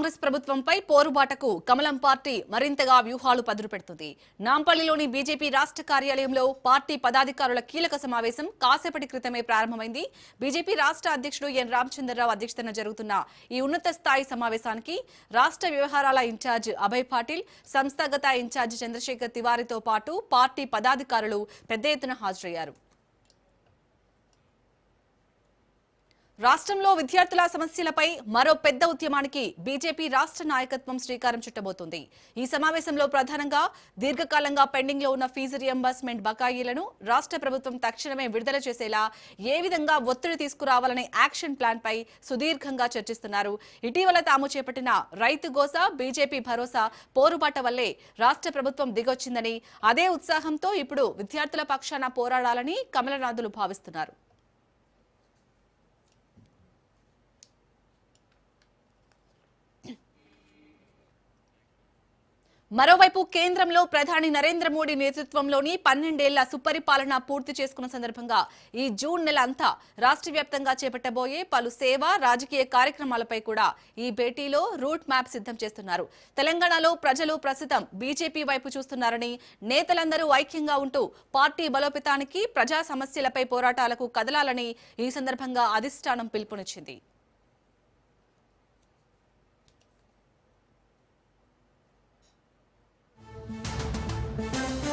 కాంగ్రెస్ ప్రభుత్వంపై పోరుబాటకు కమలం పార్టీ మరింతగా వ్యూహాలు పదురుపెడుతుంది. నాంపల్లిలోని బీజేపీ రాష్ట్ర కార్యాలయంలో పార్టీ పదాధికారుల కీలక సమావేశం కాసేపటి క్రితమే ప్రారంభమైంది. బీజేపీ రాష్ట్ర అధ్యక్షుడు ఎన్ రామచంద్రరావు అధ్యక్షతన జరుగుతున్న ఈ ఉన్నత స్థాయి సమావేశానికి రాష్ట్ర వ్యవహారాల ఇన్ఛార్జ్ అభయ్ పాటిల్, సంస్థాగత ఇన్ఛార్జ్ చంద్రశేఖర్ తివారీతో పాటు పార్టీ పదాధికారులు పెద్ద ఎత్తున హాజరయ్యారు. రాష్ట్రంలో విద్యార్థుల సమస్యలపై మరో పెద్ద ఉద్యమానికి బీజేపీ రాష్ట్ర నాయకత్వం శ్రీకారం చుట్టబోతోంది. ఈ సమావేశంలో ప్రధానంగా దీర్ఘకాలంగా పెండింగ్ లో ఉన్న ఫీజు రియంబర్స్మెంట్ బకాయిలను రాష్ట్ర ప్రభుత్వం తక్షణమే విడుదల చేసేలా ఏ విధంగా ఒత్తిడి తీసుకురావాలనే యాక్షన్ ప్లాన్ పై సుదీర్ఘంగా చర్చిస్తున్నారు. ఇటీవల తాము చేపట్టిన రైతు గోస, బీజేపీ భరోసా పోరుబాట వల్లే రాష్ట్ర ప్రభుత్వం దిగొచ్చిందని, అదే ఉత్సాహంతో ఇప్పుడు విద్యార్థుల పక్షాన పోరాడాలని కమలనాథులు భావిస్తున్నారు. మరోవైపు కేంద్రంలో ప్రధాని నరేంద్ర మోడీ నేతృత్వంలోని 12 ఏళ్ల సుపరిపాలన పూర్తి చేసుకున్న సందర్భంగా ఈ జూన్ నెల అంతా రాష్ట్ర వ్యాప్తంగా చేపట్టబోయే పలు సేవా, రాజకీయ కార్యక్రమాలపై కూడా ఈ భేటీలో రూట్ మ్యాప్ సిద్ధం చేస్తున్నారు. తెలంగాణలో ప్రజలు ప్రస్తుతం బీజేపీ వైపు చూస్తున్నారని, నేతలందరూ ఐక్యంగా ఉంటూ పార్టీ బలోపేతానికి, ప్రజా సమస్యలపై పోరాటాలకు కదలాలని ఈ సందర్భంగా అధిష్టానం పిలుపునిచ్చింది.